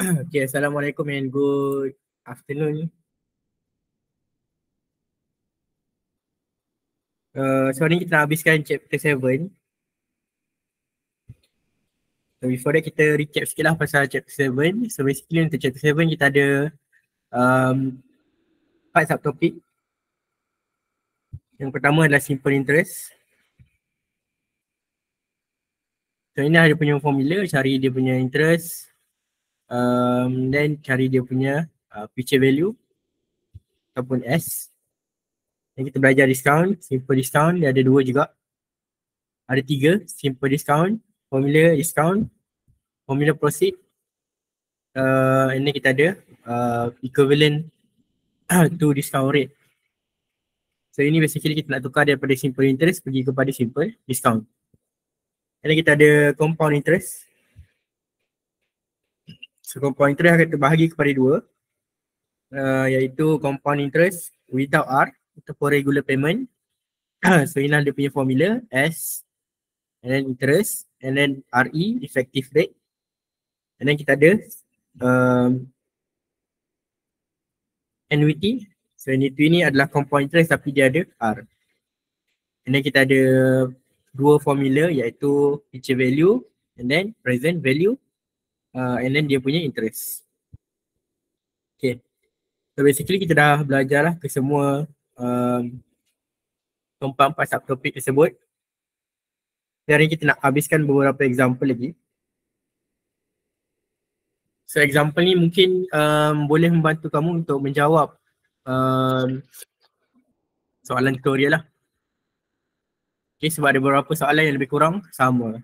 Okay, Assalamualaikum and good afternoon. So ni kita nak habiskan chapter 7. So before that kita recap sikit lah pasal chapter 7. So basically untuk chapter 7 kita ada um, 4 subtopik. Yang pertama adalah simple interest. So ini ada punya formula, cari dia punya interest. Then cari dia punya future value ataupun S. Dan kita belajar discount, simple discount, dia ada 2 juga. Ada 3, simple discount, formula discount, formula proceed. And then kita ada equivalent to discount rate. So ini basically kita nak tukar daripada simple interest pergi kepada simple discount. And then kita ada compound interest. So compound interest akan terbahagi kepada 2, iaitu compound interest without R ataupun regular payment. So inilah dia punya formula, S and then interest and then RE, effective rate. And then kita ada annuity. So annuity ni adalah compound interest tapi dia ada R. And then kita ada 2 formula iaitu future value and then present value and then dia punya interest. Okay. So basically kita dah belajar lah ke semua empat subtopik tersebut. Hari ni kita nak habiskan beberapa example lagi. So example ni mungkin boleh membantu kamu untuk menjawab soalan tutorial lah. Okay, sebab ada beberapa soalan yang lebih kurang sama.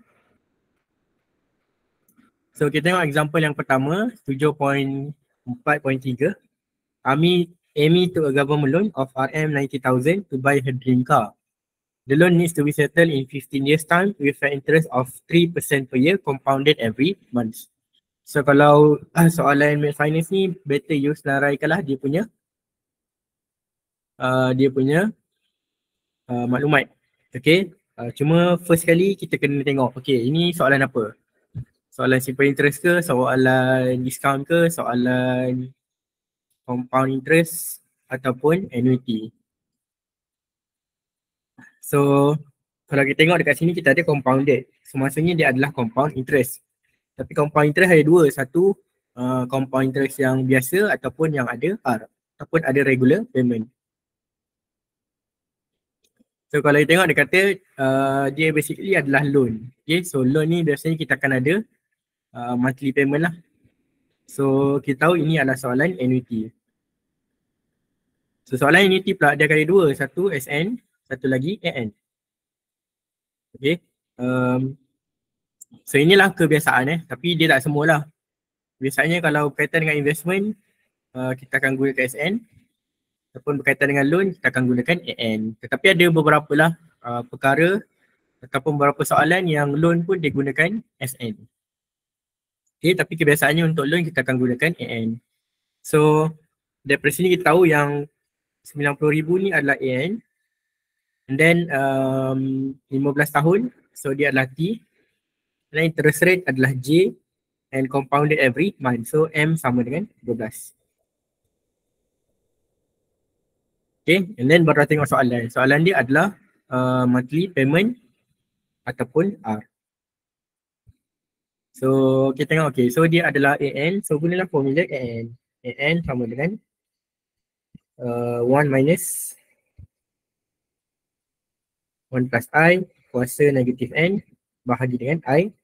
So kita tengok example yang pertama, 7.4.3. Amy took a government loan of RM90,000 to buy her dream car. The loan needs to be settled in 15 years time with an interest of 3% per year compounded every month. So kalau soalan Mad Finance ni better you senaraikanlah dia punya maklumat. Okay, cuma first kali kita kena tengok, okay ini soalan apa? Soalan simple interest ke, soalan discount ke, soalan compound interest ataupun annuity. So kalau kita tengok dekat sini kita ada compounded. So maksudnya dia adalah compound interest. Tapi compound interest ada 2. Satu compound interest yang biasa ataupun yang ada R ataupun ada regular payment. So kalau kita tengok dia kata dia basically adalah loan. Okay, so loan ni biasanya kita akan ada monthly payment lah. So kita tahu ini adalah soalan annuity. So soalan annuity pula dia akan ada 2. Satu SN, satu lagi AN. Okay. So inilah kebiasaan tapi dia tak semualah. Biasanya kalau berkaitan dengan investment kita akan gunakan SN ataupun berkaitan dengan loan kita akan gunakan AN. Tetapi ada beberapa lah perkara ataupun beberapa soalan yang loan pun dia gunakan SN. Okay, tapi kebiasaannya untuk loan kita akan gunakan AN. So daripada sini kita tahu yang 90,000 ni adalah AN. And then 15 tahun, so dia adalah T. Dan interest rate adalah J and compounded every month. So M sama dengan 12. Okay, and then baru tengok soalan. Soalan dia adalah monthly payment ataupun R. So kita tengok, okay, so dia adalah AN. So gunalah formula AN. AN sama dengan 1 minus 1 plus I kuasa negatif N bahagi dengan I.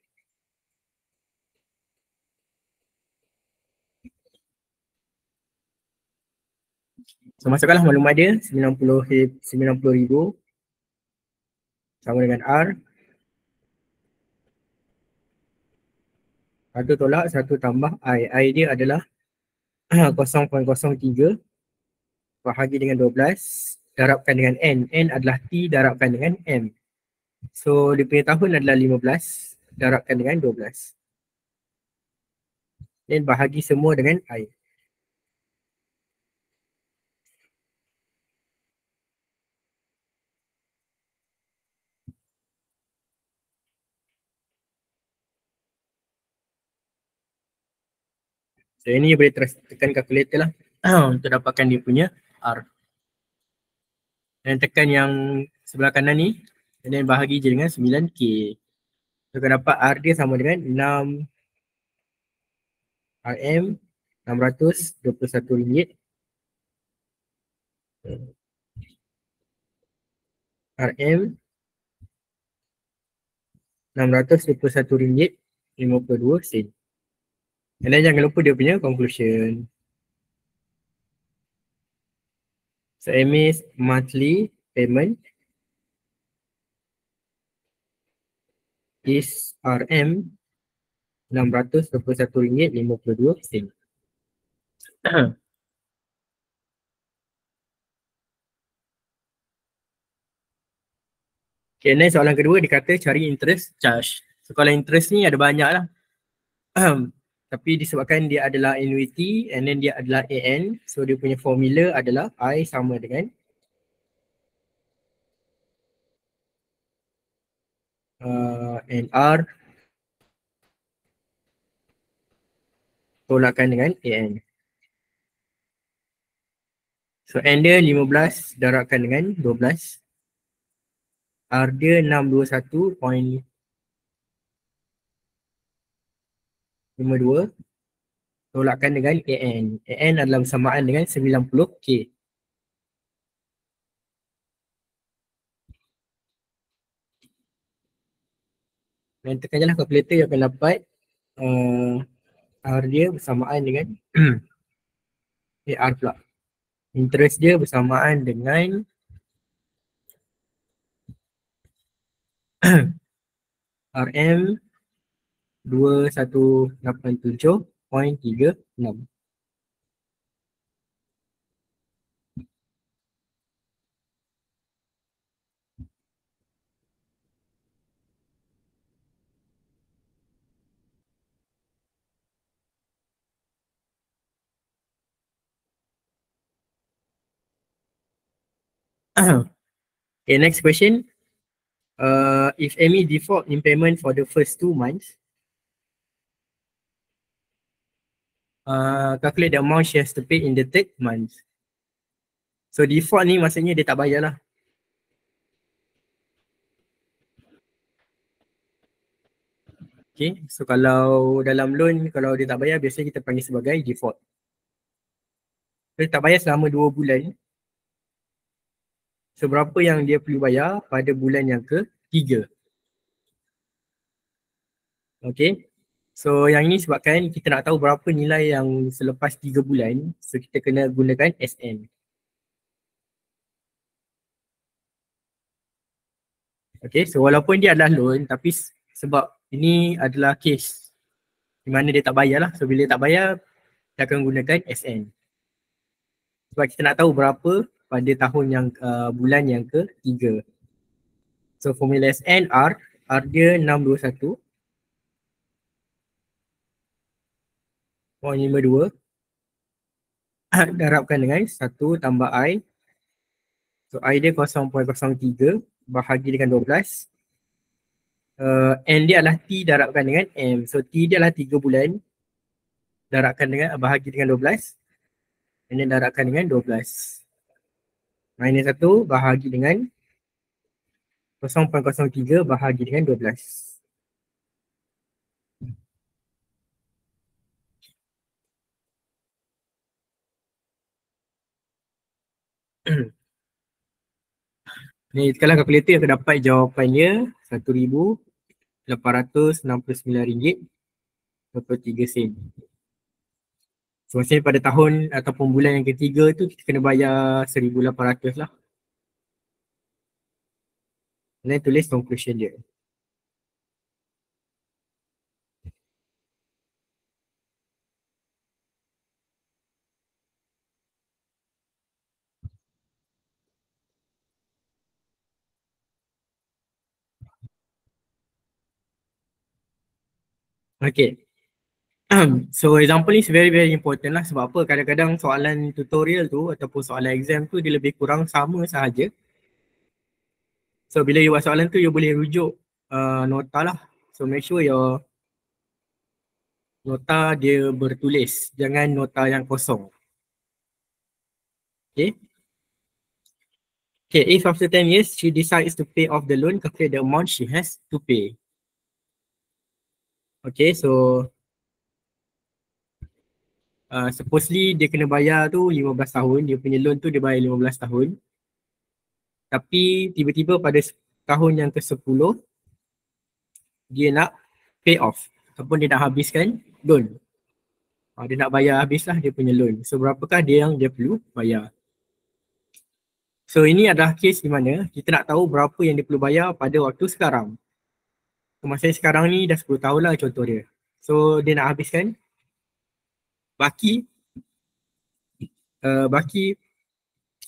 So masukkanlah maklumat dia 90,000 sama dengan R. Satu tolak, satu tambah I. I dia adalah 0.03 bahagi dengan 12 darabkan dengan N. N adalah T darabkan dengan M. So dia punya tahun adalah 15 darabkan dengan 12. Dan bahagi semua dengan I. So ini boleh terus tekan calculator lah untuk dapatkan dia punya R. Dan tekan yang sebelah kanan ni dan bahagi je dengan 9K. So akan dapat R dia sama dengan 6 RM RM621. RM RM621.52. And then jangan lupa dia punya conclusion. So Amy's monthly payment is RM RM621.52. Okay, next soalan kedua dia kata cari interest charge. So kalau interest ni ada banyak lah. Tapi disebabkan dia adalah annuity and then dia adalah AN, so dia punya formula adalah I sama dengan NR tolakkan dengan AN. So N dia 15 darabkan dengan 12. R dia 621.52 tolakkan dengan AN. AN adalah bersamaan dengan 90K. Dan tekan je lah calculator yang akan dapat R dia bersamaan dengan AR pula. Interest dia bersamaan dengan RM 2187.36. Okay, next question. If Amy default in payment for the first 2 months, calculate the amount she has to pay in the third month. So default ni maksudnya dia tak bayar lah. Okay, so kalau dalam loan, kalau dia tak bayar, biasanya kita panggil sebagai default. So dia tak bayar selama 2 bulan. So berapa yang dia perlu bayar pada bulan yang ke-3. Okay, so yang ini sebabkan kita nak tahu berapa nilai yang selepas 3 bulan, so kita kena gunakan SN. Okay, so walaupun dia adalah loan, tapi sebab ini adalah case di mana dia tak bayar lah. So bila dia tak bayar, kita akan gunakan SN. Sebab kita nak tahu berapa pada tahun yang bulan yang ke-3. So formula SN R dia 621.52 darabkan dengan 1 tambah I. So I dia 0.03 bahagi dengan 12. N dia adalah T darabkan dengan M. So T dia adalah 3 bulan darabkan dengan bahagi dengan 12. And then darabkan dengan 12. Minus 1 bahagi dengan 0.03 bahagi dengan 12. Ni kalau kalkulator akan dapat jawapannya RM1,869.23. So maksudnya pada tahun ataupun bulan yang ketiga tu kita kena bayar RM1,800 lah. Dan tulis conclusion dia. Okay. So example ni very important lah. Sebab apa? Kadang-kadang soalan tutorial tu ataupun soalan exam tu dia lebih kurang sama sahaja. So bila you buat soalan tu you boleh rujuk nota lah. So make sure your nota dia bertulis, jangan nota yang kosong. Okay. Okay, if after 10 years she decides to pay off the loan, calculate the amount she has to pay. Okay, so supposedly dia kena bayar tu 15 tahun, dia punya loan tu dia bayar 15 tahun. Tapi tiba-tiba pada tahun yang ke-10 dia nak pay off ataupun dia nak habiskan loan. Dia nak bayar habislah dia punya loan. So berapakah dia yang dia perlu bayar? So ini adalah kes di mana kita nak tahu berapa yang dia perlu bayar pada waktu sekarang. So masa sekarang ni dah 10 tahun lah contoh dia. So dia nak habiskan baki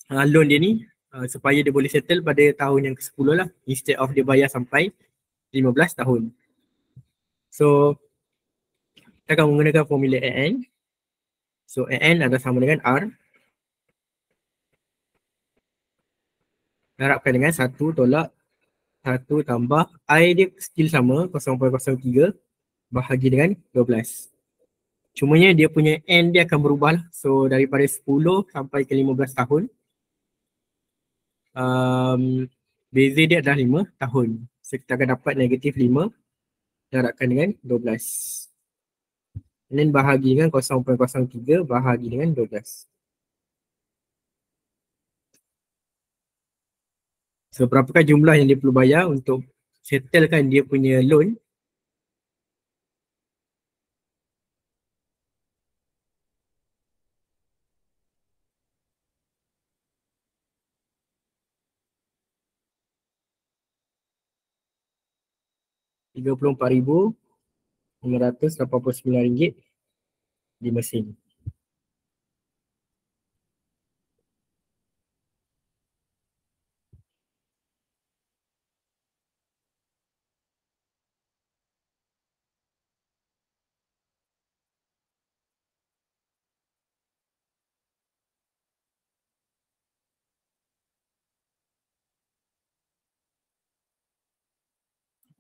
loan dia ni supaya dia boleh settle pada tahun yang ke-10 lah, instead of dia bayar sampai 15 tahun. So kita akan menggunakan formula AN. So AN adalah sama dengan R darabkan dengan 1 tolak 1 tambah I dia still sama 0.03 bahagi dengan 12. Cumanya dia punya N dia akan berubah lah. So daripada 10 sampai ke 15 tahun beza dia adalah 5 tahun. So kita akan dapat negatif 5 darabkan dengan 12. And then bahagi dengan 0.03 bahagi dengan 12. So berapakah jumlah yang dia perlu bayar untuk settlekan dia punya loan? RM34,589 di mesin.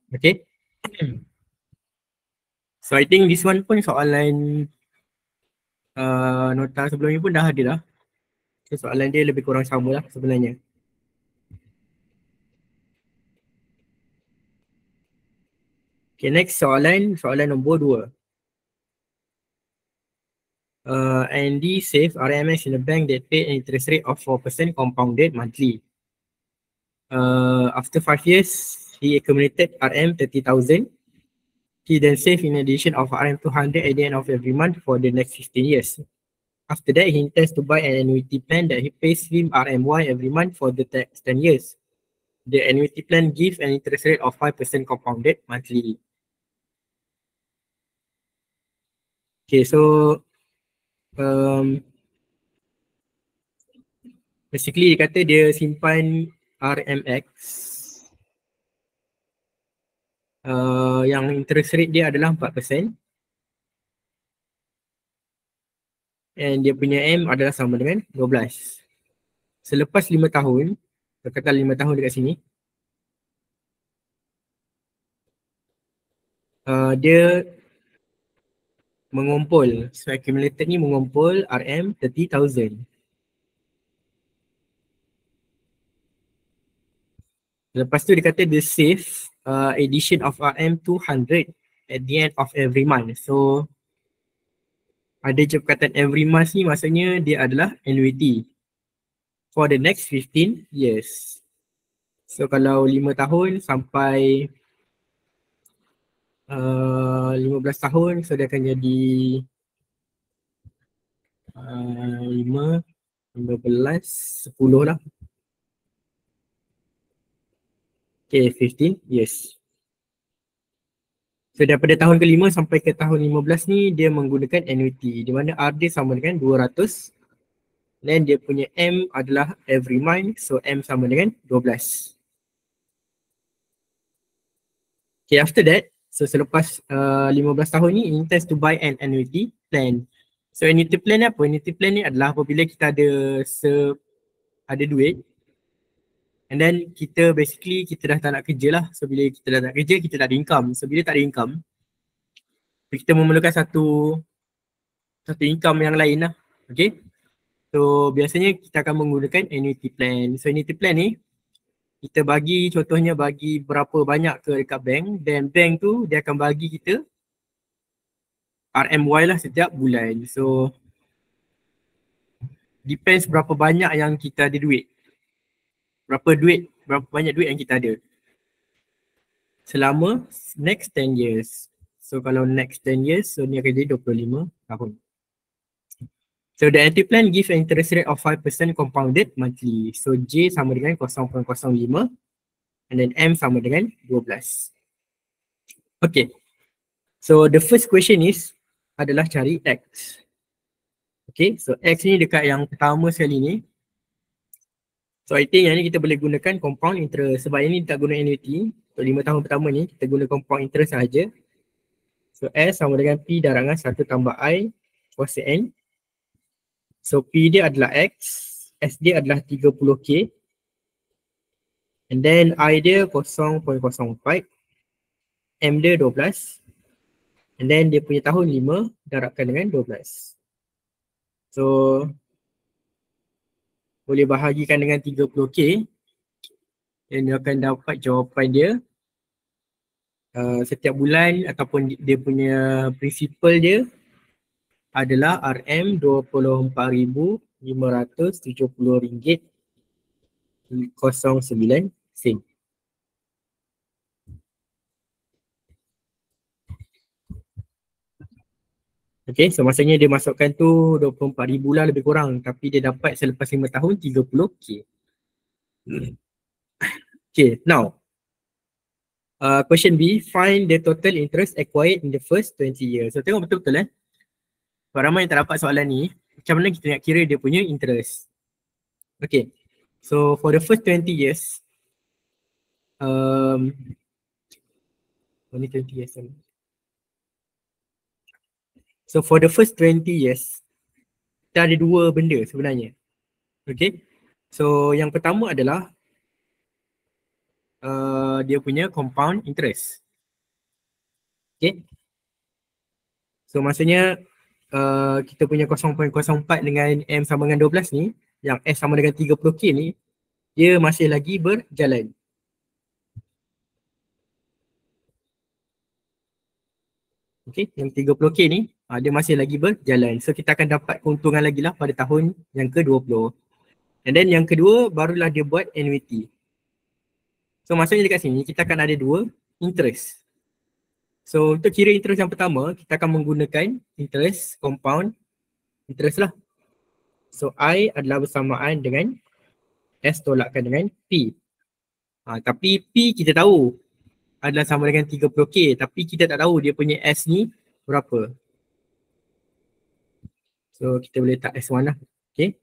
Okay. So I think this one pun soalan nota sebelum ni pun dah ada lah. So soalan dia lebih kurang sama lah sebenarnya. Okay, next soalan nombor 2. Andy saved RMS in a bank that paid an interest rate of 4% compounded monthly. After 5 years, he accumulated RM 30,000. He then saved in addition of RM 200 at the end of every month for the next 15 years. After that, he intends to buy an annuity plan that he pays him RMY every month for the next 10 years. The annuity plan gives an interest rate of 5% compounded monthly. Okay, so basically dia kata dia simpan RMX yang interest rate dia adalah 4%. And dia punya M adalah sama dengan 12. Selepas 5 tahun, kata 5 tahun dekat sini, dia mengumpul, so accumulated ni mengumpul RM 30,000. Lepas tu dia kata dia save addition of RM 200 at the end of every month. So ada je perkataan every month ni maksudnya dia adalah annuity for the next 15 years. So kalau 5 tahun sampai 15 tahun, so dia akan jadi 5, 15, 10 lah. Okay, 15 years. So daripada tahun ke-5 sampai ke tahun 15 ni dia menggunakan annuity di mana R dia sama dengan 200. Dan dia punya M adalah every month, so M sama dengan 12. Okay, after that, so selepas 15 tahun ni, intends to buy an annuity plan. So annuity plan ni apa? Annuity plan ni adalah apabila kita ada duit, and then kita basically kita dah tak nak kerja lah. So bila kita dah tak kerja, kita tak ada income. So bila tak ada income, Kita memerlukan satu income yang lain lah. Okay. So biasanya kita akan menggunakan annuity plan. So annuity plan ni kita bagi, contohnya bagi berapa banyak ke dekat bank, dan bank tu dia akan bagi kita RMY lah setiap bulan. So depends berapa banyak yang kita ada duit. Berapa banyak duit yang kita ada selama next 10 years. So kalau next 10 years, so ni akan jadi 25 tahun. So the annuity plan gives an interest rate of 5% compounded monthly. So J sama dengan 0.05 and then M sama dengan 12. Okay. So the first question is adalah cari X. Okay, so X ni dekat yang pertama sekali ni. So I think yang ni kita boleh gunakan compound interest. Sebab yang ni tak guna annuity. So 5 tahun pertama ni kita guna compound interest sahaja. So S sama dengan P darangan 1 tambah I kuasa N. So P dia adalah X, S dia adalah 30K. And then I dia 0.04, M dia 12. And then dia punya tahun 5 darabkan dengan 12. So boleh bahagikan dengan 30K. Dan dia akan dapat jawapan dia setiap bulan ataupun dia punya principal dia adalah RM24,570.09 sen. Okay, so maksudnya dia masukkan tu 24,000 lah lebih kurang, tapi dia dapat selepas 5 tahun 30K. Okay, now question B, find the total interest acquired in the first 20 years. So tengok betul-betul Sebab ramai yang tak dapat soalan ni, macam mana kita nak kira dia punya interest. Okay, so for the first 20 years, only 20 years. So for the first 20 years, kita ada dua benda sebenarnya. Okay, so yang pertama adalah dia punya compound interest. Okay, so maksudnya kita punya 0.04 dengan M sama dengan 12 ni, yang S sama dengan 30K ni, dia masih lagi berjalan. Okay, yang 30K ni dia masih lagi berjalan. So kita akan dapat keuntungan lagi lah pada tahun yang ke-20. And then yang kedua barulah dia buat annuity. So maksudnya dekat sini kita akan ada dua interest. So untuk kira interest yang pertama, kita akan menggunakan interest compound interest lah. So I adalah bersamaan dengan S tolakkan dengan P. Tapi P kita tahu adalah sama dengan 30K, tapi kita tak tahu dia punya S ni berapa. So kita boleh tak S1 lah. Okay.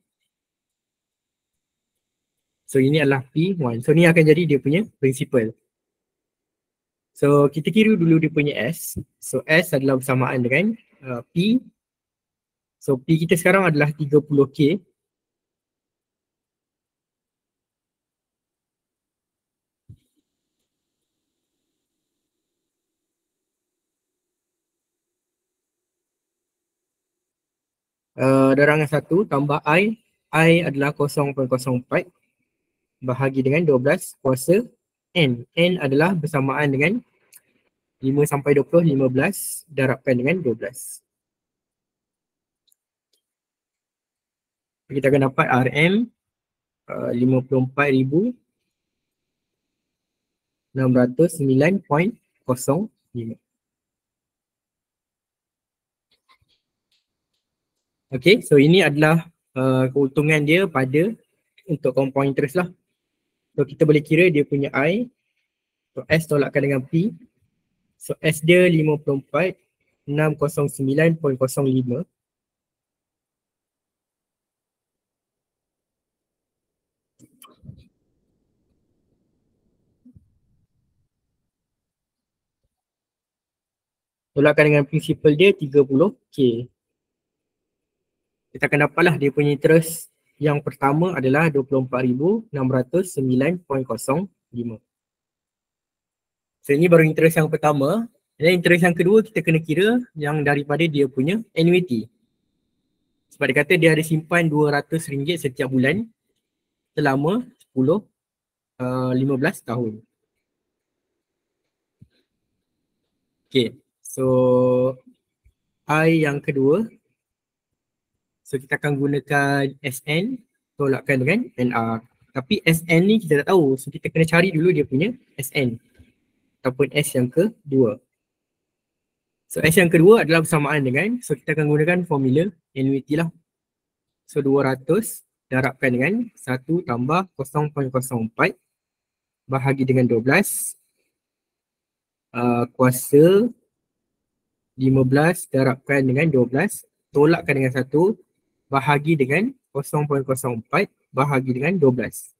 So ini adalah P1. So ni akan jadi dia punya principal. So kita kira dulu dia punya S. So S adalah bersamaan dengan P. So P kita sekarang adalah 30K. Darangan 1 tambah I adalah 0.04 bahagi dengan 12 kuasa N. N adalah bersamaan dengan 5 sampai 20, 15 darabkan dengan 12. Kita akan dapat RM 54,609.05. Okay, so ini adalah keuntungan dia pada untuk compound interest lah. So kita boleh kira dia punya I. So S tolakkan dengan P. So S dia 54,609.05. Tolakkan dengan principal dia 30K. Kita akan dapatlah dia punya interest yang pertama adalah 24,609.05. So ini baru interest yang pertama. Dan interest yang kedua kita kena kira yang daripada dia punya annuity. Sebab dia kata dia ada simpan RM200 setiap bulan selama 15 tahun. Okay, so I yang kedua, so kita akan gunakan SN tolakkan dengan NR. Tapi SN ni kita tak tahu, so kita kena cari dulu dia punya SN ataupun S yang kedua. So S yang kedua adalah bersamaan dengan, so kita akan gunakan formula annuity lah. So 200 darabkan dengan 1 tambah 0.04 bahagi dengan 12 kuasa 15 darabkan dengan 12 tolakkan dengan 1 bahagi dengan 0.04 bahagi dengan 12.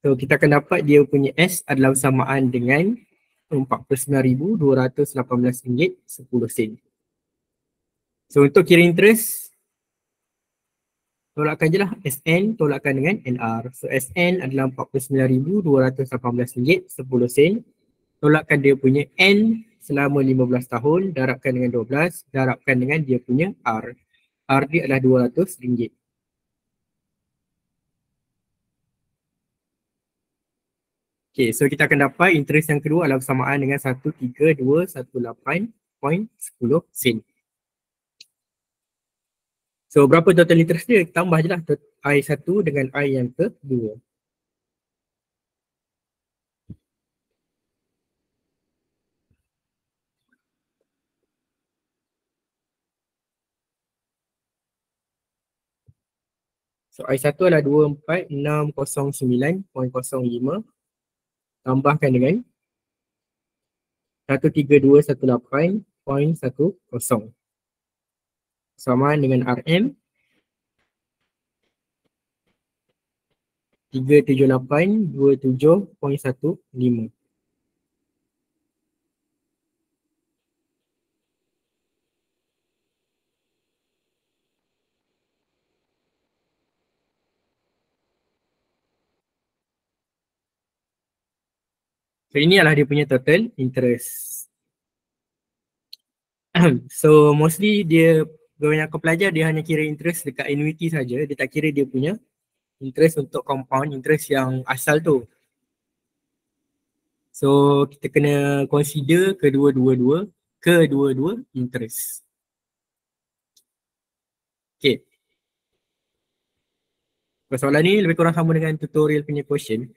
So kita akan dapat dia punya S adalah bersamaan dengan RM49,218.10. So untuk kira interest, tolakkan je lah SN tolakkan dengan NR. So SN adalah RM49,218.10. Tolakkan dia punya N selama 15 tahun, darabkan dengan 12, darabkan dengan dia punya R. R dia adalah RM200. Okay, so kita akan dapat interest yang kedua adalah bersamaan dengan 13218.10 sen. So berapa total interest dia? Tambah je lah I1 dengan I yang kedua. So I1 adalah 24609.05 tambahkan dengan 13218.10 sama dengan RM 37827.15. So ini adalah dia punya total interest. So mostly dia, kebanyakan pelajar dia hanya kira interest dekat annuity saja, dia tak kira dia punya interest untuk compound, interest yang asal tu. So kita kena consider kedua-dua interest. Okay. Soalan ni lebih kurang sama dengan tutorial punya question.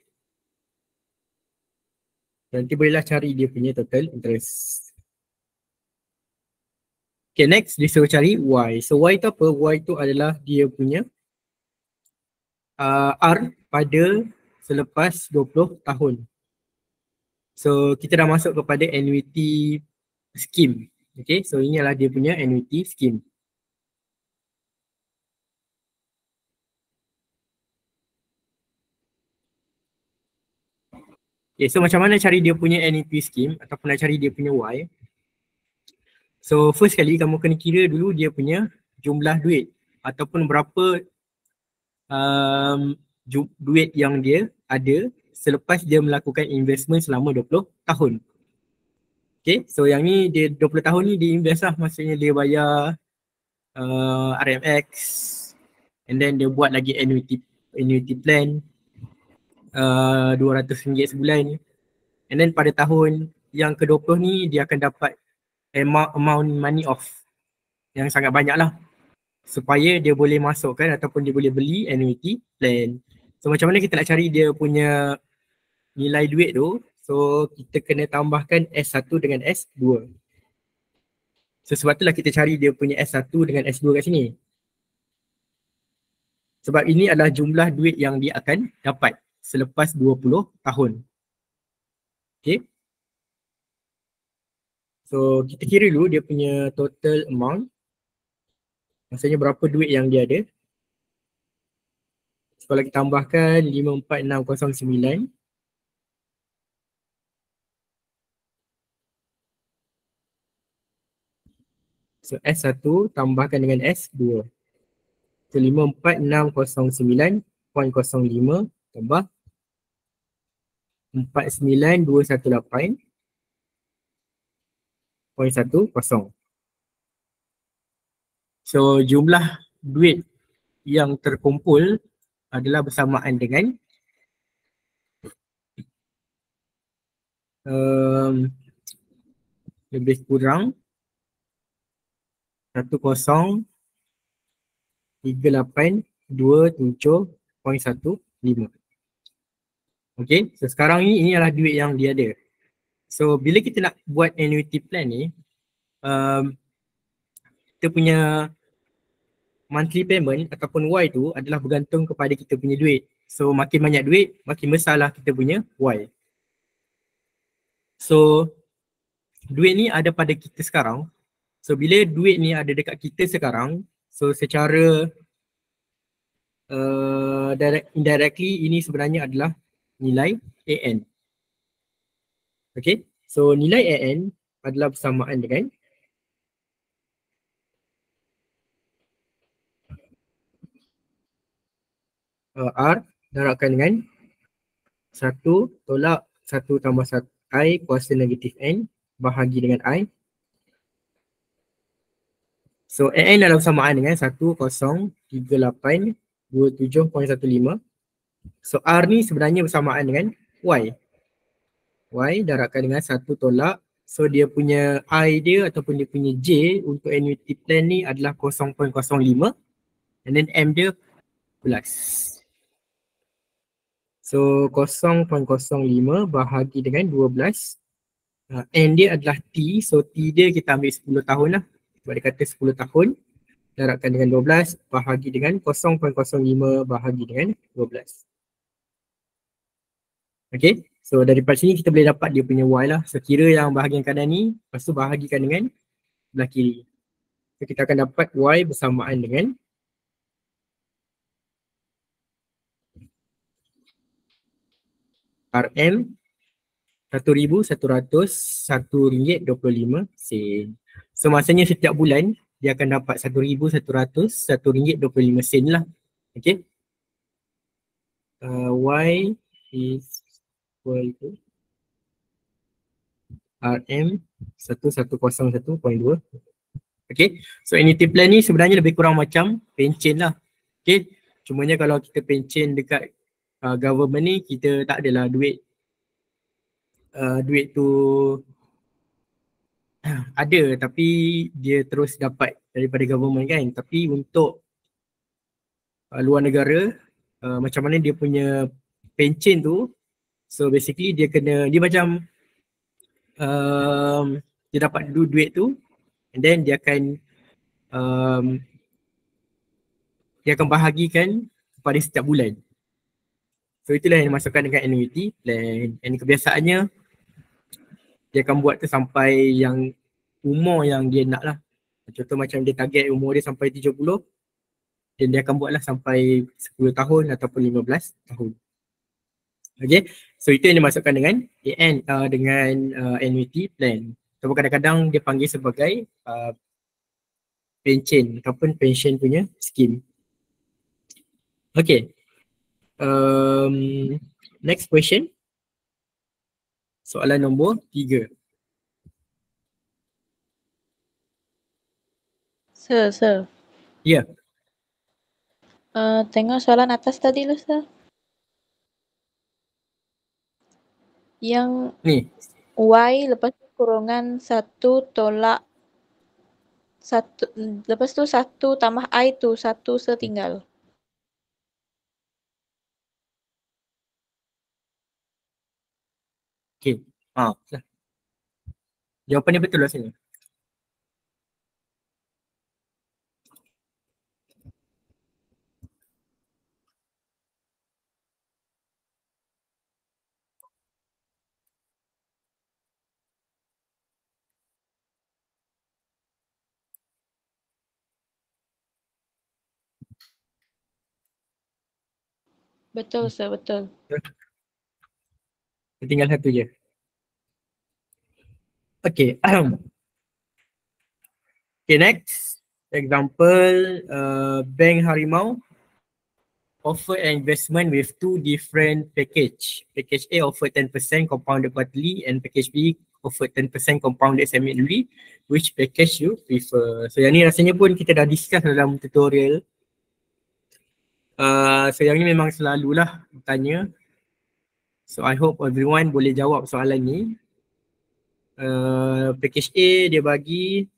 Nanti bolehlah cari dia punya total interest. Okay, next dia suruh cari Y. So Y tu apa? Y tu adalah dia punya R pada selepas 20 tahun. So kita dah masuk kepada annuity scheme. Okay, so ini adalah dia punya annuity scheme. Okay, so macam mana cari dia punya annuity scheme ataupun nak cari dia punya Y? So first kali kamu kena kira dulu dia punya jumlah duit ataupun berapa duit yang dia ada selepas dia melakukan investment selama 20 tahun. Okay, so yang ni dia 20 tahun ni dia invest lah, maksudnya dia bayar RMX and then dia buat lagi annuity plan RM200 sebulan, and then pada tahun yang ke-20 ni dia akan dapat amount money off yang sangat banyak lah supaya dia boleh masukkan ataupun dia boleh beli annuity plan. So macam mana kita nak cari dia punya nilai duit tu? So kita kena tambahkan S1 dengan S2. So sebab itulah kita cari dia punya S1 dengan S2 kat sini. Sebab ini adalah jumlah duit yang dia akan dapat selepas 20 tahun. Okay. So kita kira dulu dia punya total amount. Maksudnya berapa duit yang dia ada. So, kalau kita tambahkan 54609. So S1 tambahkan dengan S2. So 54609.05 tambah 49,218.10. So jumlah duit yang terkumpul adalah bersamaan dengan lebih kurang 10,3827.15. Okay, so sekarang ini adalah duit yang dia ada. So bila kita nak buat annuity plan ni, kita punya monthly payment ataupun Y tu adalah bergantung kepada kita punya duit. So makin banyak duit, makin besarlah kita punya Y. So duit ni ada pada kita sekarang. So bila duit ni ada dekat kita sekarang, so secara indirectly ini sebenarnya adalah nilai AN. Okay, so nilai AN adalah bersamaan dengan R darabkan dengan 1 tolak 1 tambah 1 I kuasa negatif N bahagi dengan I. So AN adalah bersamaan dengan 103827.15. So R ni sebenarnya bersamaan dengan Y. Y darabkan dengan 1 tolak, so dia punya I dia ataupun dia punya J untuk annuity plan ni adalah 0.05 and then M dia plus. So 0.05 bahagi dengan 12. N dia adalah T, so T dia kita ambil 10 tahun lah. Sebab dia kata 10 tahun darabkan dengan 12 bahagi dengan 0.05 bahagi dengan 12. Okay, so daripada sini kita boleh dapat dia punya Y lah. So kira yang bahagian kanan ni, lepas tu bahagikan dengan sebelah kiri. So kita akan dapat Y bersamaan dengan RM RM1,100 So maksudnya setiap bulan dia akan dapat RM1,100 lah. Okay, Y is equal to RM 1101.2. Okay, so annuity plan ni sebenarnya lebih kurang macam pencen lah. Okay, cumanya kalau kita pencen dekat government ni, kita tak adalah duit tu ada tapi dia terus dapat daripada government kan. Tapi untuk luar negara, macam mana dia punya pencen tu, so basically dia macam dia dapat duit tu and then dia akan bahagikan kepada setiap bulan. So itulah yang dimasukkan dengan annuity plan. And kebiasaannya dia akan buat tu sampai yang umur yang dia nak lah. Contoh macam dia target umur dia sampai 70, dan dia akan buatlah sampai 10 tahun ataupun 15 tahun. Okay, so itu yang dimasukkan dengan AN, dengan annuity plan. Ataupun kadang-kadang dia panggil sebagai pension ataupun pension punya scheme. Okay, next question. Soalan nombor 3. Sir. Ya. Tengok soalan atas tadi lah, sir. Yang Ni. Y lepas tu kurungan 1 tolak 1, lepas tu 1 tambah I tu 1 setinggal. Okay. Jawapan dia betul lah sini. Betul, sir, betul. Tinggal satu je. Okay. Okay, next. Example, Bank Harimau offer an investment with two different package. Package A offer 10% compounded quarterly and package B offer 10% compounded semi-annually. Which package you prefer? So yang ni rasanya pun kita dah discuss dalam tutorial. So yang ni memang selalulah tanya. So I hope everyone boleh jawab soalan ni. Package A dia bagi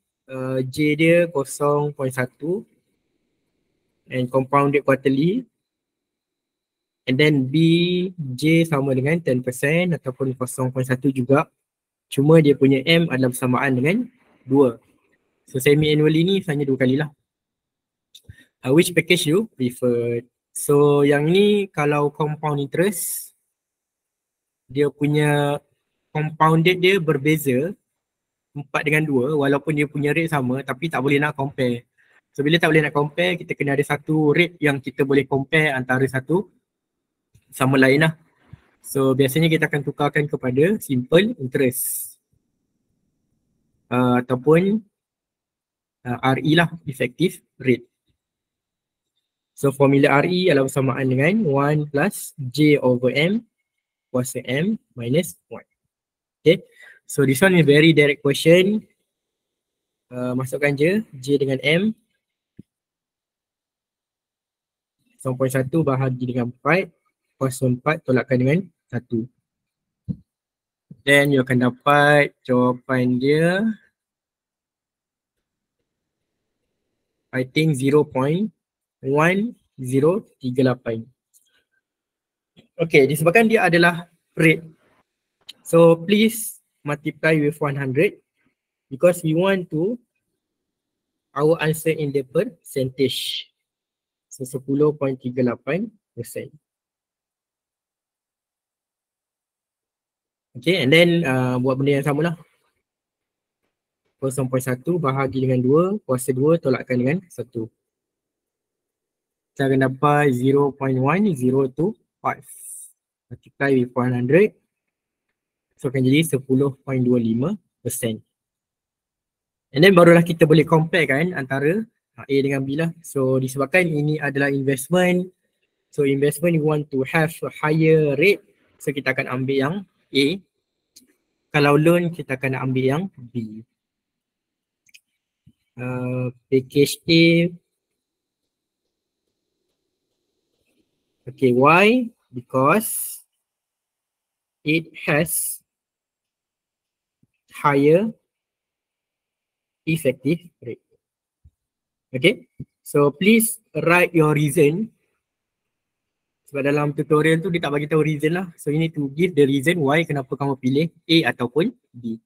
J dia 0.1 and compounded quarterly. And then B, J sama dengan 10% ataupun 0.1 juga. Cuma dia punya M adalah bersamaan dengan 2. So semi-annually ni hanya 2 kali lah. Which package you prefer? So yang ni kalau compound interest, dia punya compounded dia berbeza 4 dengan 2 walaupun dia punya rate sama tapi tak boleh nak compare. So bila tak boleh nak compare, kita kena ada satu rate yang kita boleh compare antara satu sama lain lah. So biasanya kita akan tukarkan kepada simple interest ataupun RE lah, effective rate. So formula RE adalah bersamaan dengan 1 plus J over M kuasa M minus 1. Okay, so this one is very direct question. Masukkan je J dengan M 0.1 bahagi dengan 4, kuasa 4 tolakkan dengan 1. Then you akan dapat jawapan dia I think 0.1038. Okay, disebabkan dia adalah rate, so please multiply with 100 because we want to our answer in the percentage. So 10.38%. Okay, and then buat benda yang sama lah. 0.1 bahagi dengan 2, kuasa 2 tolakkan dengan 1. Kita akan dapat 0.1025 multiply with 100. So akan jadi 10.25%. And then barulah kita boleh compare kan antara A dengan B lah. So disebabkan ini adalah investment, so investment you want to have a higher rate, so kita akan ambil yang A. Kalau loan kita akan ambil yang B. Package A. Okay, why? Because it has higher effective rate. Okay, so please write your reason. Sebab dalam tutorial tu dia tak bagi tahu reason lah. So you need to give the reason why kenapa kamu pilih A ataupun B.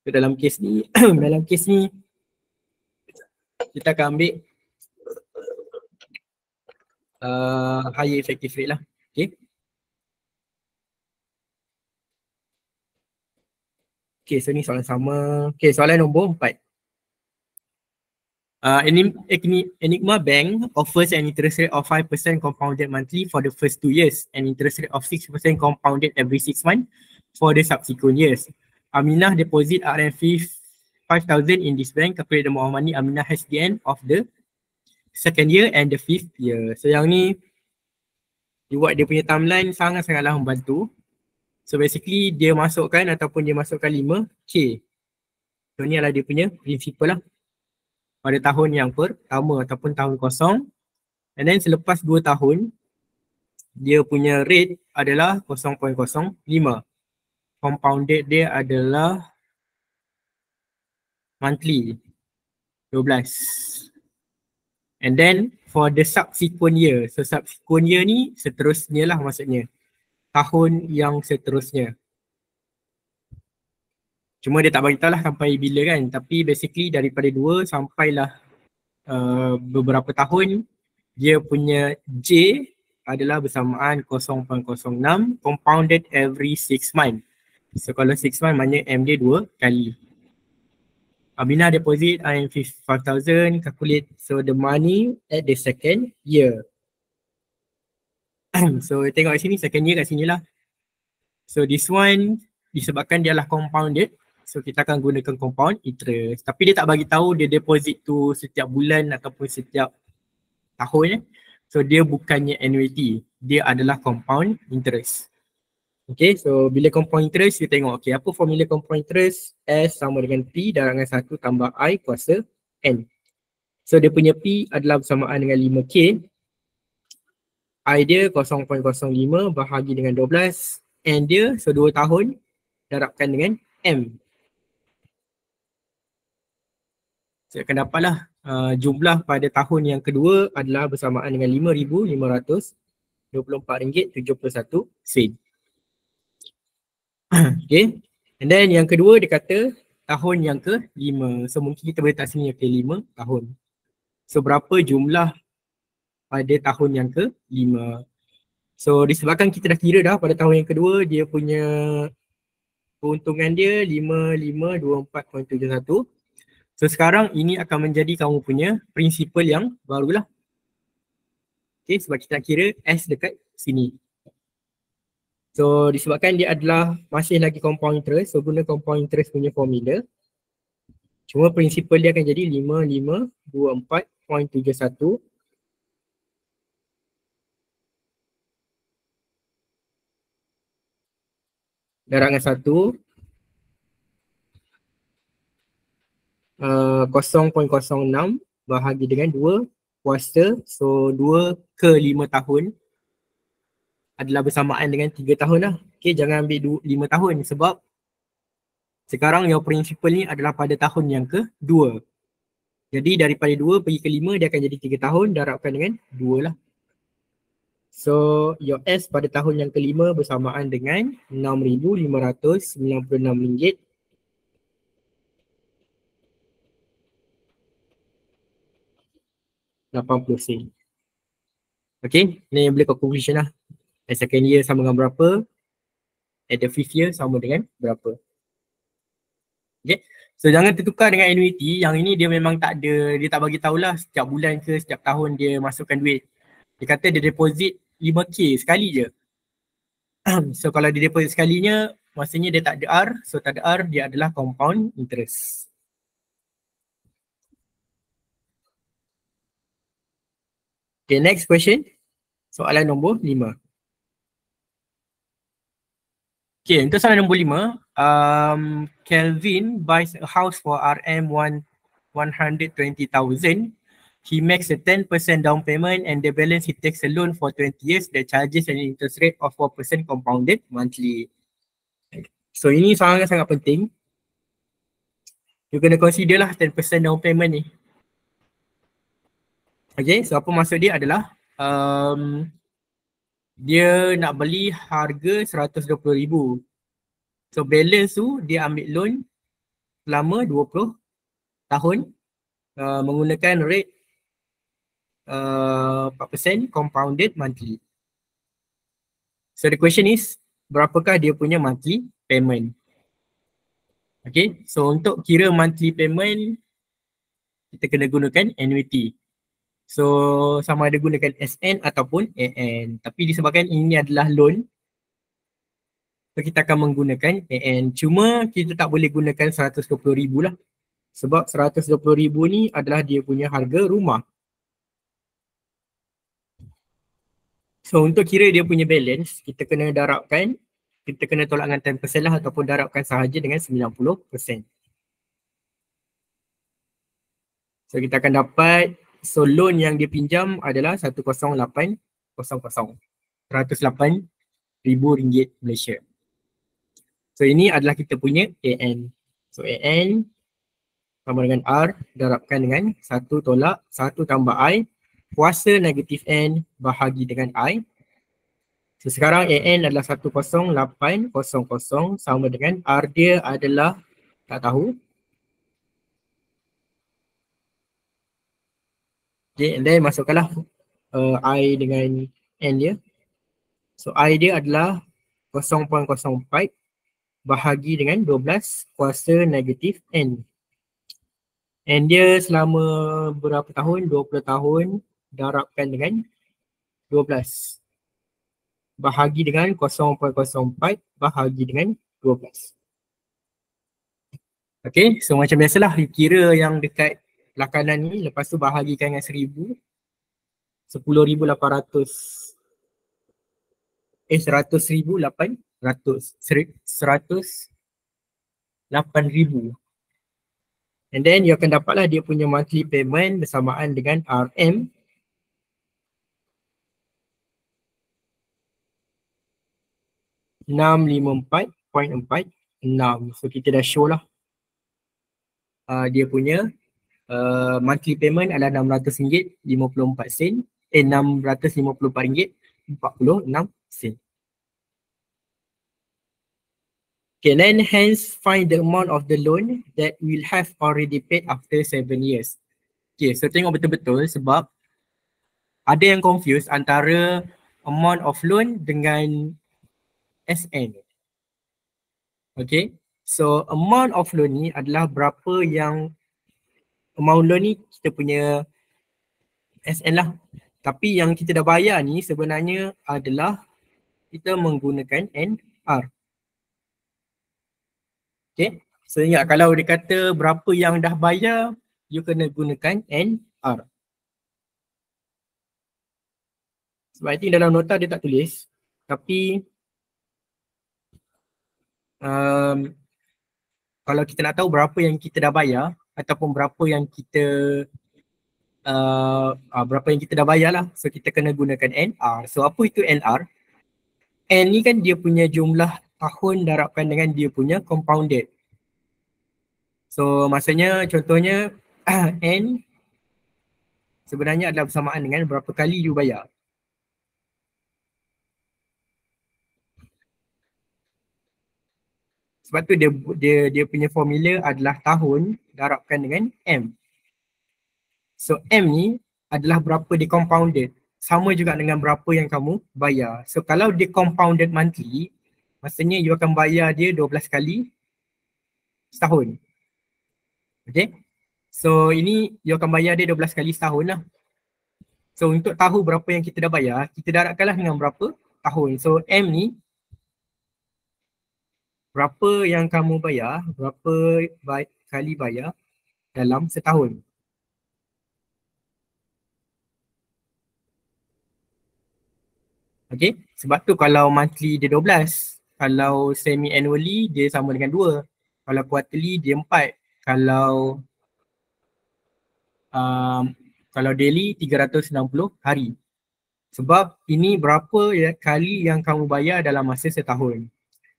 So dalam case ni, kita akan ambil higher effective rate lah. Okay. Okay, so ni soalan sama. Okay, soalan nombor 4. Enigma Bank offers an interest rate of 5% compounded monthly for the first 2 years and interest rate of 6% compounded every 6 months for the subsequent years. Aminah deposit RM5,000 in this bank. Calculate the amount of money Aminah has the end of the second year and the 5th year. So yang ni dia buat dia punya timeline sangat-sangatlah membantu. So basically dia masukkan ataupun dia masukkan 5K. So ni adalah dia punya principal lah pada tahun yang pertama ataupun tahun kosong. And then selepas 2 tahun dia punya rate adalah 0.05. Compounded dia adalah monthly 12. And then for the subsequent year, so subsequent year ni seterusnya lah maksudnya, tahun yang seterusnya. Cuma dia tak bagi tahu lah sampai bila kan, tapi basically daripada 2 sampailah beberapa tahun, dia punya J adalah bersamaan 0.06 compounded every 6 months. So kalau 6 months maknanya M dia 2 kali. Aminah deposit RM5,000, calculate so the money at the second year. So tengok kat sini, second year kat sini lah. So this one disebabkan dia lah compounded, so kita akan gunakan compound interest. Tapi dia tak bagi tahu dia deposit tu setiap bulan ataupun setiap tahun. So dia bukannya annuity, dia adalah compound interest. Okay, so bila compound interest kita tengok, okay, apa formula compound interest? S sama dengan P darabkan 1 tambah I kuasa N. So dia punya P adalah bersamaan dengan 5K. I dia 0.05 bahagi dengan 12. N dia, so 2 tahun darabkan dengan M. So akan dapatlah jumlah pada tahun yang kedua adalah bersamaan dengan RM5,524.71. Okay. And then yang kedua dia kata tahun yang ke-5. So mungkin kita boleh tak sini, okay, 5 tahun. So berapa jumlah pada tahun yang ke-5. So disebabkan kita dah kira dah pada tahun yang kedua dia punya keuntungan dia 5524.71. So sekarang ini akan menjadi kamu punya prinsipal yang barulah. Okay, sebab kita nak kira S dekat sini. So disebabkan dia adalah masih lagi compound interest, so guna compound interest punya formula. Cuma prinsipal dia akan jadi 5524.71 darabkan 1 0.06 bahagi dengan 2 kuasa, so 2 ke 5 tahun adalah bersamaan dengan 3 tahun lah. Okay, jangan ambil 5 tahun sebab sekarang your principal ni adalah pada tahun yang ke-2. Jadi daripada 2 pergi ke 5 dia akan jadi 3 tahun darabkan dengan 2 lah. So your S pada tahun yang ke-5 bersamaan dengan RM6,596 80 sen. Okay, ni boleh conclusion lah. At second year sama dengan berapa, at the fifth year sama dengan berapa. Okay, so jangan tertukar dengan annuity. Yang ini dia memang tak ada, dia tak bagi tahulah setiap bulan ke setiap tahun dia masukkan duit. Dia kata dia deposit 5K sekali je. So kalau dia deposit sekalinya, maksudnya dia tak ada R. So tak ada R, dia adalah compound interest. Okay, next question. Soalan nombor 5. Okay, untuk soalan nombor 5. Kelvin buys a house for RM120,000. He makes a 10% down payment and the balance he takes a loan for 20 years that charges an interest rate of 4% compounded monthly. So ini sangat-sangat penting. You kena consider lah 10% down payment ni. Okay, so apa maksud dia adalah dia nak beli harga RM120,000. So balance tu dia ambil loan selama 20 tahun menggunakan rate 4% compounded monthly. So the question is, berapakah dia punya monthly payment? Okay, so untuk kira monthly payment, kita kena gunakan annuity. So sama ada gunakan SN ataupun AN. Tapi disebabkan ini adalah loan, so kita akan menggunakan AN. Cuma kita tak boleh gunakan 120,000 lah. Sebab 120,000 ni adalah dia punya harga rumah. So untuk kira dia punya balance, kita kena darabkan, kita kena tolak dengan 10% lah ataupun darabkan sahaja dengan 90%. So kita akan dapat, so loan yang dia pinjam adalah 108,000, RM108,000 Malaysia. So ini adalah kita punya AN. So AN sama dengan R darabkan dengan 1 tolak 1 tambah I kuasa negatif N bahagi dengan I. So sekarang AN adalah 108,000 sama dengan R dia adalah tak tahu. Okay, and then masukkanlah I dengan N dia. So I dia adalah 0.04 bahagi dengan 12 kuasa negatif N. N dia selama berapa tahun? 20 tahun darabkan dengan 12. Bahagi dengan 0.04 bahagi dengan 12. Okay, so macam biasalah kira yang dekat belakang kanan ni, lepas tu bahagikan dengan 1000. 10,800 100,800 and then you akan dapatlah dia punya monthly payment bersamaan dengan RM 654.46. So kita dah show lah dia punya monthly payment adalah RM600.54 RM654.46. Okay, then hence find the amount of the loan that will have already paid after 7 years. Okay, so tengok betul-betul sebab ada yang confuse antara amount of loan dengan SN. Okay, so amount of loan ni adalah berapa yang amount loan ni kita punya SN lah. Tapi yang kita dah bayar ni sebenarnya adalah kita menggunakan NR. Okay, so ingat kalau dia kata berapa yang dah bayar, you kena gunakan NR. Sebab I think dalam nota dia tak tulis, tapi kalau kita nak tahu berapa yang kita dah bayar ataupun berapa yang kita dah bayar lah, so kita kena gunakan NR. So apa itu NR? N ni kan dia punya jumlah tahun darabkan dengan dia punya compounded. So maksudnya contohnya N sebenarnya adalah bersamaan dengan berapa kali you bayar. Sebab tu dia punya formula adalah tahun darabkan dengan M. So M ni adalah berapa dia compounded. Sama juga dengan berapa yang kamu bayar. So kalau dia compounded monthly, maksudnya you akan bayar dia 12 kali setahun. Okay. So ini you akan bayar dia 12 kali setahun lah. So untuk tahu berapa yang kita dah bayar, kita darabkanlah dengan berapa tahun. So M ni berapa yang kamu bayar, berapa kali bayar dalam setahun. Okay, sebab tu kalau monthly dia 12, kalau semi-annually dia sama dengan 2, kalau quarterly dia 4, kalau daily 360 hari. Sebab ini berapa kali yang kamu bayar dalam masa setahun.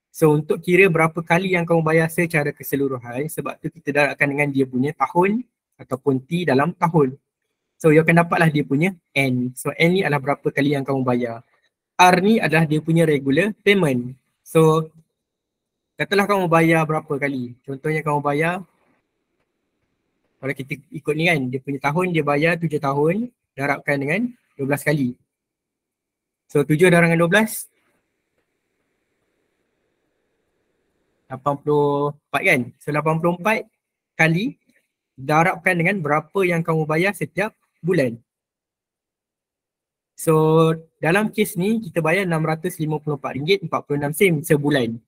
So untuk kira berapa kali yang kamu bayar secara keseluruhan, sebab tu kita darabkan dengan dia punya tahun ataupun T dalam tahun. So you akan dapatlah dia punya N. So N ni adalah berapa kali yang kamu bayar. R ni adalah dia punya regular payment. So katalah kamu bayar berapa kali. Contohnya kamu bayar, kalau kita ikut ni kan, dia punya tahun dia bayar 7 tahun darabkan dengan 12 kali. So 7 darab dengan 12, 84 kan. So 84 kali darabkan dengan berapa yang kamu bayar setiap bulan. So dalam kes ni kita bayar RM654.46 sebulan.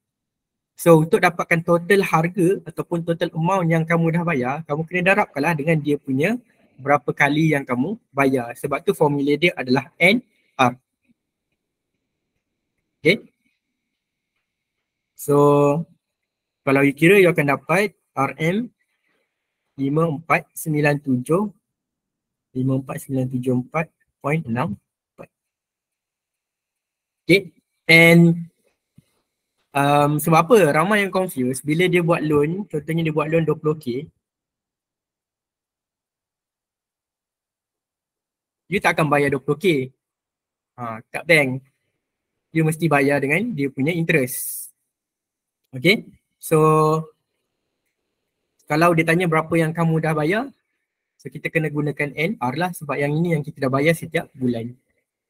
So untuk dapatkan total harga ataupun total amount yang kamu dah bayar, kamu kena darabkanlah dengan dia punya berapa kali yang kamu bayar. Sebab tu formula dia adalah NR. Okay. So kalau you kira, you akan dapat RM 54,974.64. Okay. And sebab apa ramai yang confuse bila dia buat loan, contohnya dia buat loan 20k, you tak akan bayar 20k kat bank. You mesti bayar dengan dia punya interest. Okay. So kalau dia tanya berapa yang kamu dah bayar, so kita kena gunakan NR lah, sebab yang ini yang kita dah bayar setiap bulan.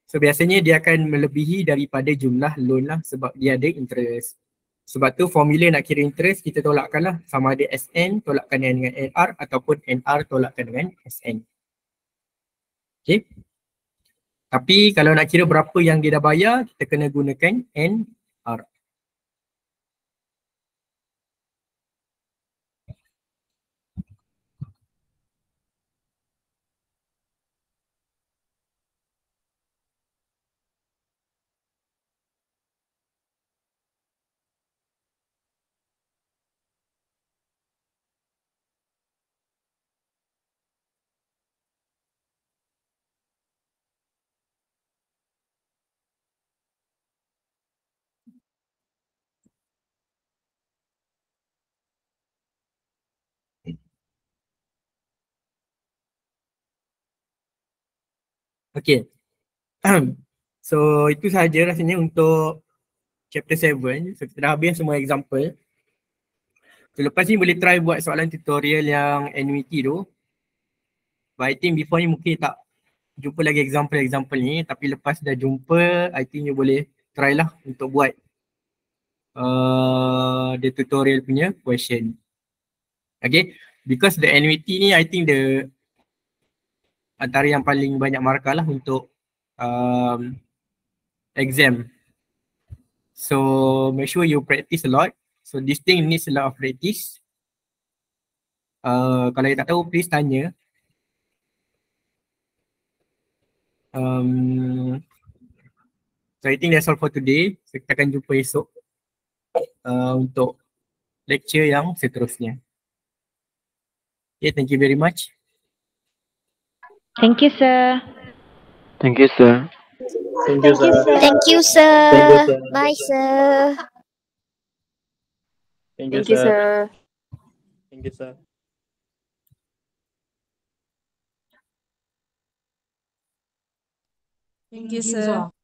So biasanya dia akan melebihi daripada jumlah loan lah, sebab dia ada interest. Sebab tu formula nak kira interest kita tolakkan lah, sama ada SN tolakkan dengan NR ataupun NR tolakkan dengan SN. Okay. Tapi kalau nak kira berapa yang dia dah bayar, kita kena gunakan NR. Okay. So itu sahaja rasanya untuk chapter 7. So kita dah habis semua example. So lepas ni boleh try buat soalan tutorial yang annuity tu. But I think before ni mungkin tak jumpa lagi example-example ni, tapi lepas dah jumpa, I think you boleh try lah untuk buat the tutorial punya question. Okay, because the annuity ni I think the antara yang paling banyak markah lah untuk exam. So make sure you practice a lot. So this thing needs a lot of practice. Kalau you tak tahu, please tanya. So I think that's all for today. So kita akan jumpa esok untuk lecture yang seterusnya. Okay, thank you very much. Thank you, sir. Thank you, sir. Thank you, sir. Thank you, sir. Thank you, sir. Bye, sir. Thank you, Thank you, sir. sir. Thank you, sir. Thank you, sir.